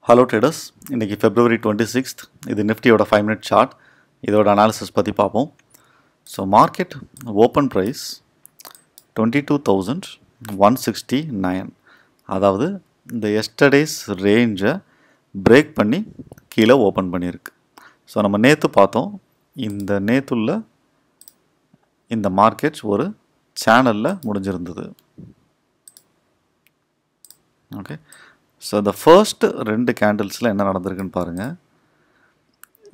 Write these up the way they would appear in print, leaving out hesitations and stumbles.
Hello traders, இன்னைக்கு February 26th இது நிஃப்டியோட 5-minute chart இதோட அனாலிசிஸ் பற்றி பார்ப்போம். ஸோ மார்க்கெட் ஓப்பன் ப்ரைஸ் 22,169, அதாவது இந்த எஸ்டர்டேஸ் ரேஞ்சை பிரேக் பண்ணி கீழே ஓப்பன் பண்ணியிருக்கு. ஸோ நம்ம நேற்று பார்த்தோம், இந்த நேற்றுள்ள இந்த மார்க்கெட் ஒரு சேனலில் முடிஞ்சிருந்தது. ஓகே, ஸோ இந்த ஃபர்ஸ்ட் ரெண்டு கேண்டில்ஸில் என்ன நடந்திருக்குன்னு பாருங்கள்.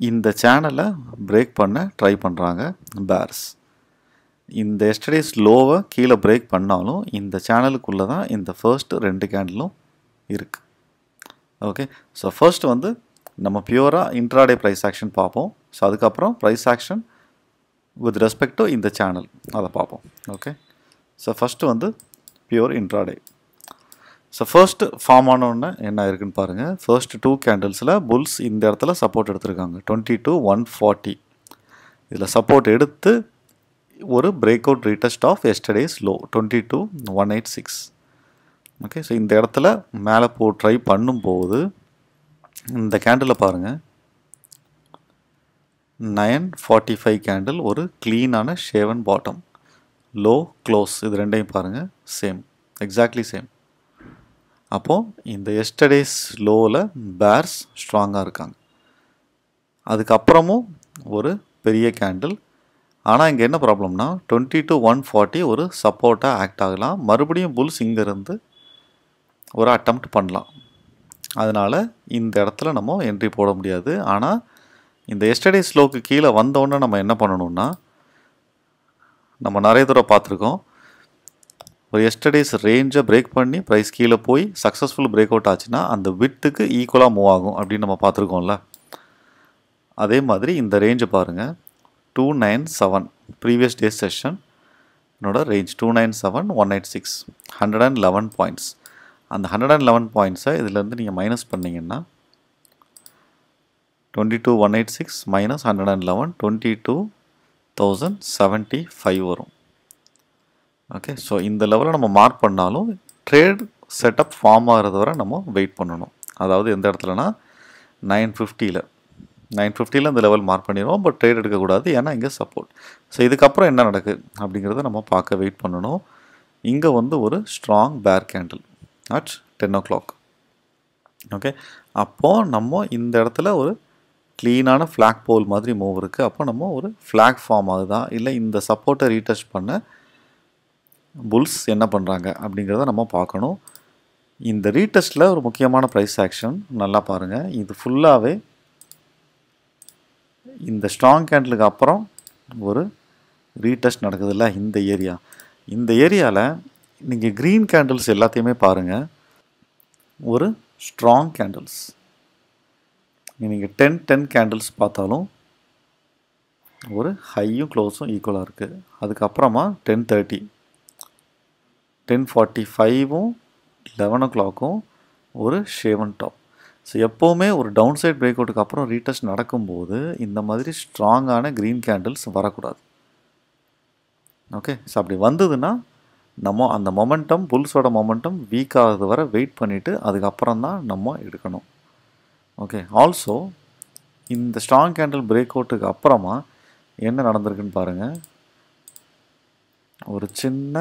இந்த சேனலை பிரேக் பண்ண ட்ரை பண்ணுறாங்க பேர்ஸ். இந்த எஸ்டர்டேஸ் லோவை கீழே பிரேக் பண்ணாலும் இந்த சேனலுக்குள்ளே தான் இந்த ஃபர்ஸ்ட் ரெண்டு கேண்டிலும் இருக்குது. ஓகே, ஸோ ஃபர்ஸ்ட் வந்து நம்ம பியூராக இன்ட்ராடே ப்ரைஸ் ஆக்ஷன் பார்ப்போம். ஸோ அதுக்கப்புறம் price action with respect to இந்த சேனல் அதை பார்ப்போம். ஓகே, ஸோ ஃபஸ்ட்டு வந்து pure intraday. So first form ஆனோடனே என்ன இருக்குன்னு பாருங்கள். ஃபர்ஸ்ட் டூ கேண்டில்ஸில் புல்ஸ் இந்த இடத்துல சப்போர்ட் எடுத்திருக்காங்க 22,140. இதில் சப்போர்ட் எடுத்து ஒரு break out retest of yesterday's low 22,186. Okay, so இந்த இடத்துல மேலே ட்ரை பண்ணும்போது இந்த கேண்டிலை பாருங்கள், 945 கேண்டில் ஒரு க்ளீனான ஷேவன் பாட்டம், லோ க்ளோஸ், இது ரெண்டையும் பாருங்கள் சேம், எக்ஸாக்ட்லி சேம். அப்போது இந்த எஸ்டர்டேஸ் லோவில் பேர்ஸ் ஸ்ட்ராங்காக இருக்காங்க. அதுக்கப்புறமும் ஒரு பெரிய கேண்டில். ஆனால் இங்கே என்ன ப்ராப்ளம்னா 22,140 ஒரு சப்போர்ட்டாக ஆக்ட் ஆகலாம். மறுபடியும் புல்ஸ் இங்கேருந்து ஒரு அட்டெம்ப்ட் பண்ணலாம். அதனால் இந்த இடத்துல நம்ம என்ட்ரி போட முடியாது. ஆனால் இந்த எஸ்டர்டேஸ் லோக்கு கீழே வந்தோடனே நம்ம என்ன பண்ணணும்னா, நம்ம நிறைய தடவை பார்த்துருக்கோம், ஒரு எஸ்டர்டேஸ் ரேஞ்சை பிரேக் பண்ணி ப்ரைஸ் கீழே போய் சக்ஸஸ்ஃபுல் பிரேக் அவுட் ஆச்சுன்னா அந்த விட்டுக்கு ஈக்குவலாக மூவ் ஆகும் அப்படின்னு நம்ம பார்த்துருக்கோம்ல. அதே மாதிரி இந்த ரேஞ்சை பாருங்கள், 297 ப்ரீவியஸ் டே செஷன் என்னோட ரேஞ்ச் 297,186, 111 பாயிண்ட்ஸ். அந்த 111 பாயிண்ட்ஸை இதிலேருந்து நீங்கள் மைனஸ் பண்ணிங்கன்னா 22,186 மைனஸ் 111 22,075 வரும். ஓகே, ஸோ இந்த லெவலில் நம்ம மார்க் பண்ணாலும் ட்ரேட் செட்டப் ஃபார்ம் ஆகிறது வரை நம்ம வெயிட் பண்ணணும். அதாவது எந்த இடத்துலனா 950 இந்த லெவல் மார்க் பண்ணிடுவோம். பட் ட்ரேட் எடுக்கக்கூடாது, ஏன்னா இங்கே சப்போர்ட். ஸோ இதுக்கப்புறம் என்ன நடக்குது அப்படிங்கிறத நம்ம பார்க்க வெயிட் பண்ணணும். இங்கே வந்து ஒரு ஸ்ட்ராங் பேர் கேண்டில் அட் 10 o'clock. ஓகே, அப்போது நம்ம இந்த இடத்துல ஒரு க்ளீனான ஃப்ளாக் போல் மாதிரி மூவ் இருக்குது. அப்போ நம்ம ஒரு ஃப்ளாக் ஃபார்ம் ஆகுதா, இல்லை இந்த சப்போர்ட்டை ரீடெஸ்ட் பண்ண புல்ஸ் என்ன பண்ணுறாங்க அப்படிங்கிறத நம்ம பார்க்கணும். இந்த ரீடெஸ்ட்டில் ஒரு முக்கியமான ப்ரைஸ் ஆக்ஷன் நல்லா பாருங்கள். இது ஃபுல்லாகவே இந்த ஸ்ட்ராங் கேண்டிலுக்கு அப்புறம் ஒரு ரீடெஸ்ட் நடக்குதுல்ல இந்த ஏரியாவில் நீங்கள் க்ரீன் கேண்டில்ஸ் எல்லாத்தையுமே பாருங்கள், ஒரு ஸ்ட்ராங் கேண்டில்ஸ். நீங்கள் 10 கேண்டில்ஸ் பார்த்தாலும் ஒரு ஹையும் க்ளோஸும் ஈக்குவலாக இருக்குது. அதுக்கப்புறமா 10:30, 10:45, 11 o'clock ஒரு ஷேவன் டாப். ஸோ எப்போவுமே ஒரு டவுன் சைட் பிரேக் அவுட்டுக்கு அப்புறம் ரீடெஸ்ட் நடக்கும்போது இந்த மாதிரி ஸ்ட்ராங்கான க்ரீன் கேண்டில்ஸ் வரக்கூடாது. ஓகே, ஸோ அப்படி வந்ததுன்னா நம்ம அந்த மொமெண்டம், புல்ஸோட மொமெண்டம் வீக் ஆகிறது வரை வெயிட் பண்ணிவிட்டு அதுக்கப்புறம் தான் நம்ம எடுக்கணும். ஓகே, ஆல்சோ இந்த ஸ்ட்ராங் கேண்டில் பிரேக் அவுட்டுக்கு அப்புறமா என்ன நடந்திருக்குன்னு பாருங்கள். ஒரு சின்ன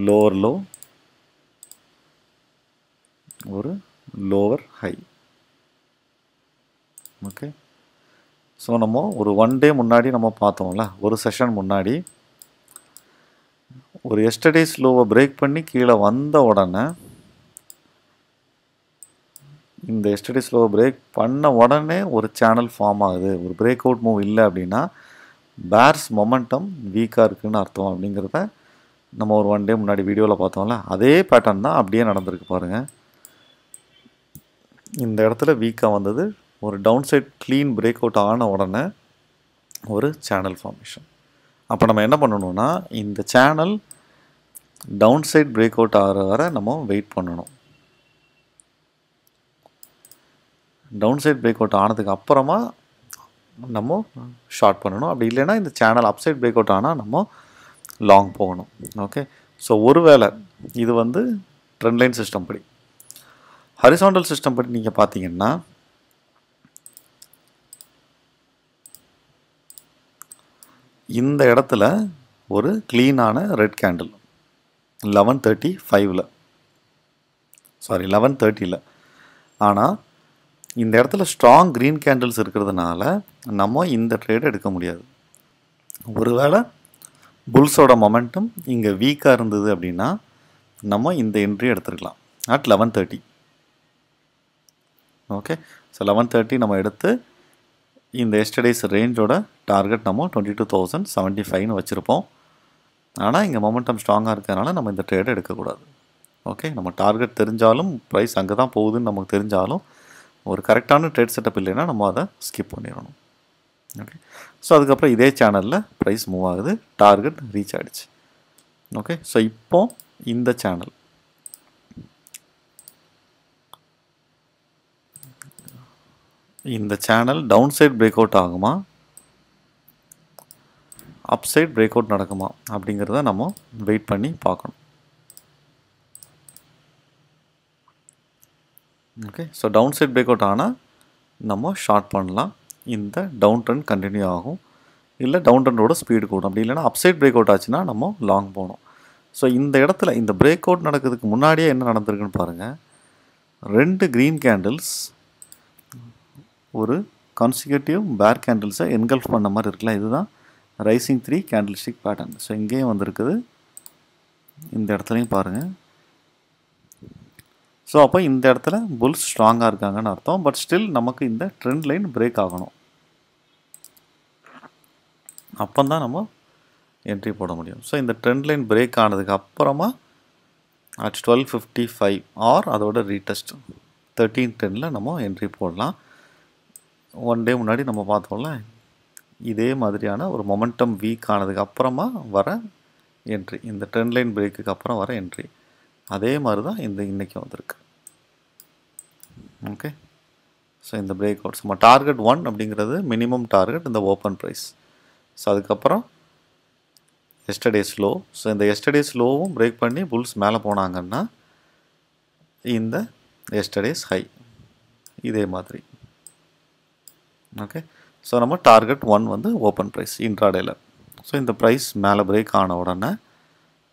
லோவர் லோ, ஒரு லோவர் ஹை. ஓகே, ஸோ நம்ம ஒரு 1 day முன்னாடி நம்ம பார்த்தோம்ல, ஒரு செஷன் முன்னாடி ஒரு எஸ்டர்டேஸ் லோவை பிரேக் பண்ணி கீழே வந்த உடனே, இந்த எஸ்டர்டேஸ் லோவை பிரேக் பண்ண உடனே ஒரு சேனல் ஃபார்ம் ஆகுது. ஒரு பிரேக் அவுட் மூவ் இல்லை அப்படின்னா பேர்ஸ் மொமெண்டம் வீக்காக இருக்குதுன்னு அர்த்தம். அப்படிங்கிறத நம்ம ஒரு 1 day முன்னாடி வீடியோவில் பார்த்தோம்ல, அதே பேட்டர்ன் தான் அப்படியே நடந்திருக்கு பாருங்கள். இந்த இடத்துல வீக்காக வந்தது, ஒரு down side clean break out ஆன உடனே ஒரு சேனல் ஃபார்மேஷன். அப்போ நம்ம என்ன பண்ணணும்னா, இந்த channel down side break out ஆகிற வரை நம்ம வெயிட் பண்ணணும். டவுன் சைட் பிரேக் அவுட் ஆனதுக்கு அப்புறமா நம்ம ஷார்ட் பண்ணணும். அப்படி இல்லைன்னா இந்த channel up side break out ஆனால் நம்ம லாங் போகணும். ஓகே, ஸோ ஒருவேளை இது வந்து ட்ரெண்ட் லைன் சிஸ்டம் படி ஹரிசாண்டல் சிஸ்டம் பற்றி நீங்கள் பார்த்தீங்கன்னா இந்த இடத்துல ஒரு க்ளீனான ரெட் கேண்டில் 11:35 சாரி 11:30 ஆனால் இந்த இடத்துல ஸ்ட்ராங் க்ரீன் கேண்டில்ஸ் இருக்கிறதுனால நம்ம இந்த ட்ரேட் எடுக்க முடியாது. ஒருவேளை புல்ஸோட மொமெண்டம் இங்கே வீக்காக இருந்தது அப்படின்னா நம்ம இந்த என்ட்ரி எடுத்துருக்கலாம் அட் 11:30. ஓகே, ஸோ 11:30 நம்ம எடுத்து இந்த எஸ்டர்டேஸ் ரேஞ்சோட டார்கெட் நம்ம 22,075 வச்சுருப்போம். ஆனால் இங்கே மொமெண்டம் ஸ்ட்ராங்காக இருக்கிறதுனால நம்ம இந்த ட்ரேடை எடுக்கக்கூடாது. ஓகே, நம்ம டார்கெட் தெரிஞ்சாலும் ப்ரைஸ் அங்கே தான் போகுதுன்னு நமக்கு தெரிஞ்சாலும் ஒரு கரெக்டான ட்ரேட் செட்டப் இல்லைன்னா நம்ம அதை ஸ்கிப் பண்ணிடணும். ஓகே, ஸோ அதுக்கப்புறம் இதே சேனலில் ப்ரைஸ் மூவ் ஆகுது, டார்கெட் ரீச் ஆகிடுச்சு. ஓகே, ஸோ இப்போ இந்த channel down side break out ஆகுமா, அப் சைட் பிரேக் அவுட் நடக்குமா அப்படிங்கிறத நம்ம வெயிட் பண்ணி பார்க்கணும். Okay, so down side break out ஆனால் நம்ம ஷார்ட் பண்ணலாம். இந்த டவுன் ட்ரெண்ட் கண்டினியூ ஆகும், இல்லை டவுன் ட்ரெண்டோட ஸ்பீடு கூடும். அப்படி இல்லைன்னா அப் சைட் பிரேக் அவுட் ஆச்சுன்னா நம்ம லாங் போகணும். ஸோ இந்த இடத்துல இந்த பிரேக் அவுட் நடக்கிறதுக்கு முன்னாடியே என்ன நடந்திருக்குன்னு பாருங்கள். 2 க்ரீன் கேண்டில்ஸ் ஒரு கான்சிக்யூட்டிவ் பேர் கேண்டில்ஸை என்கல்ஃப் பண்ண மாதிரி இருக்குல்ல, இதுதான் ரைசிங் 3 கேண்டில்ஸ்டிக் பேட்டர்ன். ஸோ இங்கேயும் வந்திருக்குது, இந்த இடத்துலையும் பாருங்கள். ஸோ அப்போ இந்த இடத்துல புல்ஸ் ஸ்ட்ராங்காக இருக்காங்கன்னு அர்த்தம். பட் ஸ்டில் நமக்கு இந்த ட்ரெண்ட் லைன் பிரேக் ஆகணும், அப்போ தான் நம்ம என்ட்ரி போட முடியும். ஸோ இந்த ட்ரெண்ட் லைன் பிரேக் ஆனதுக்கு அப்புறமா அட் 12:55 ஆர் அதோட ரீடெஸ்ட் 13:10 நம்ம என்ட்ரி போடலாம். ஒன் டே முன்னாடி நம்ம பார்த்தோம்ல, இதே மாதிரியான ஒரு மொமெண்டம் வீக் ஆனதுக்கு அப்புறமா வர என்ட்ரி, இந்த ட்ரெண்ட் லைன் பிரேக்குக்கு அப்புறம் வர என்ட்ரி, அதே மாதிரி தான் இன்றைக்கி வந்திருக்கு. ஓகே, ஸோ இந்த பிரேக் அவுட்ஸ் நம்ம டார்கெட் 1 அப்படிங்கிறது மினிமம் டார்கெட் இந்த ஓப்பன் ப்ரைஸ். ஸோ அதுக்கப்புறம் எஸ்டர்டே ஸ்லோ. ஸோ இந்த எஸ்டர்டே ஸ்லோவும் பிரேக் பண்ணி புல்ஸ் மேலே போனாங்கன்னா இந்த எஸ்டர்டேஸ் ஹை இதே மாதிரி. ஓகே, ஸோ நம்ம டார்கெட் 1 வந்து ஓப்பன் ப்ரைஸ் இன்ட்ராடேல. ஸோ இந்த ப்ரைஸ் மேலே பிரேக் ஆன உடனே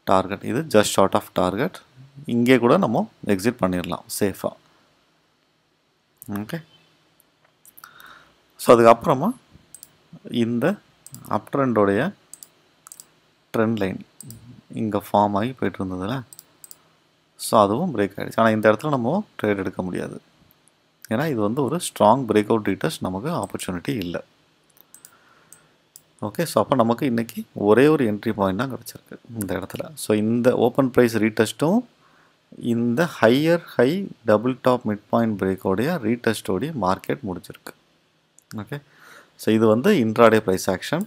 டார்கெட் இது ஜஸ்ட் ஷார்ட் ஆஃப் டார்கெட், இங்கே கூட நம்ம எக்ஸிட் பண்ணிடலாம் சேஃபாக. ஓகே, ஸோ அதுக்கப்புறமா இந்த அப் ட்ரெண்டோடைய ட்ரெண்ட் லைன் இங்கே ஃபார்ம் ஆகி போய்ட்டு இருந்ததில்ல, ஸோ அதுவும் பிரேக் ஆகிடுச்சு. ஆனால் இந்த இடத்துல நம்ம ட்ரேட் எடுக்க முடியாது, ஏன்னா இது வந்து ஒரு ஸ்ட்ராங் பிரேக் அவுட் ரீடெஸ்ட், நமக்கு ஆப்பர்ச்சுனிட்டி இல்லை. ஓகே, ஸோ அப்போ நமக்கு இன்றைக்கி ஒரே ஒரு என்ட்ரி பாயிண்ட் தான் கிடச்சிருக்கு இந்த இடத்துல. ஸோ இந்த ஓப்பன் ப்ரைஸ் ரீடெஸ்ட்டும் இந்த higher high double top mid point பிரேக்கோடைய ரீடெஸ்டோடைய மார்க்கெட் முடிஞ்சிருக்கு. ஓகே, ஸோ இது வந்து இன்ட்ராடே ப்ரைஸ் ஆக்ஷன்.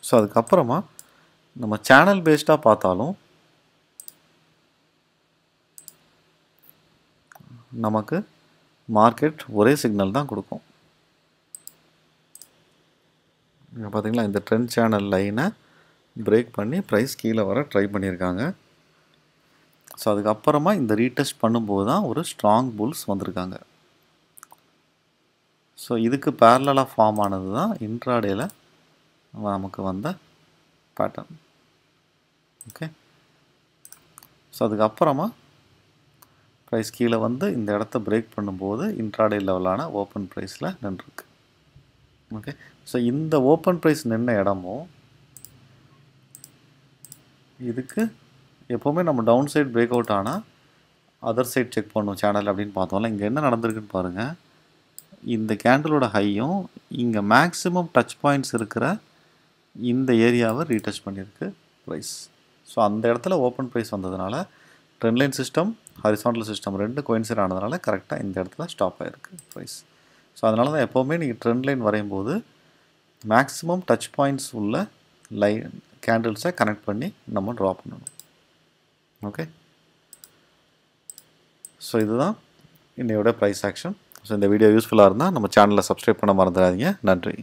ஸோ அதுக்கப்புறமா நம்ம சேனல் பேஸ்டாக பார்த்தாலும் நமக்கு மார்க்கெட் ஒரே சிக்னல் தான் கொடுக்கும். இங்கே பார்த்தீங்களா, இந்த ட்ரெண்ட் சேனல் லைனை பிரேக் பண்ணி ப்ரைஸ் கீழே வர ட்ரை பண்ணியிருக்காங்க. ஸோ அதுக்கப்புறமா இந்த ரீடெஸ்ட் பண்ணும்போது தான் ஒரு ஸ்ட்ராங் புல்ஸ் வந்திருக்காங்க. ஸோ இதுக்கு பேரலாக ஃபார்ம் ஆனது தான் இன்ட்ராடேல நமக்கு வந்த பேட்டர்ன். ஓகே, ஸோ அதுக்கப்புறமா ப்ரைஸ் கீழே வந்து இந்த இடத்த பிரேக் பண்ணும்போது இன்ட்ராடே லெவலான ஓப்பன் ப்ரைஸில் நின்றுருக்கு. ஓகே, ஸோ இந்த ஓப்பன் ப்ரைஸ் நின்ன இடமும் இதுக்கு எப்போவுமே நம்ம டவுன் சைட் பிரேக் அவுட் ஆனால் அதர் சைட் செக் பண்ணும் சேனல் அப்படின்னு பார்த்தோம்ல. இங்கே என்ன நடந்திருக்குன்னு பாருங்கள். இந்த கேண்டிலோட ஹையும் இங்கே மேக்ஸிமம் டச் பாயிண்ட்ஸ் இருக்கிற இந்த ஏரியாவை ரீடச் பண்ணியிருக்கு ப்ரைஸ். ஸோ அந்த இடத்துல ஓப்பன் ப்ரைஸ் வந்ததுனால trend line system horizontal system ரெண்டு கோயின்சைட் ஆனதுனால கரெக்டாக இந்த இடத்துல ஸ்டாப் ஆகிருக்கு ப்ரைஸ். ஸோ அதனால தான் எப்போவுமே நீங்கள் ட்ரெண்ட் லைன் வரையும்போது மேக்ஸிமம் டச் பாயிண்ட்ஸ் உள்ள லைன் கேண்டில்ஸை கனெக்ட் பண்ணி நம்ம ட்ரா பண்ணணும். ஓகே, ஸோ இதுதான் இன்னையோட ப்ரைஸ் ஆக்ஷன். ஸோ இந்த வீடியோ யூஸ்ஃபுல்லாக இருந்தால் நம்ம சேனலை சப்ஸ்கிரைப் பண்ண மறந்துடாதீங்க. நன்றி.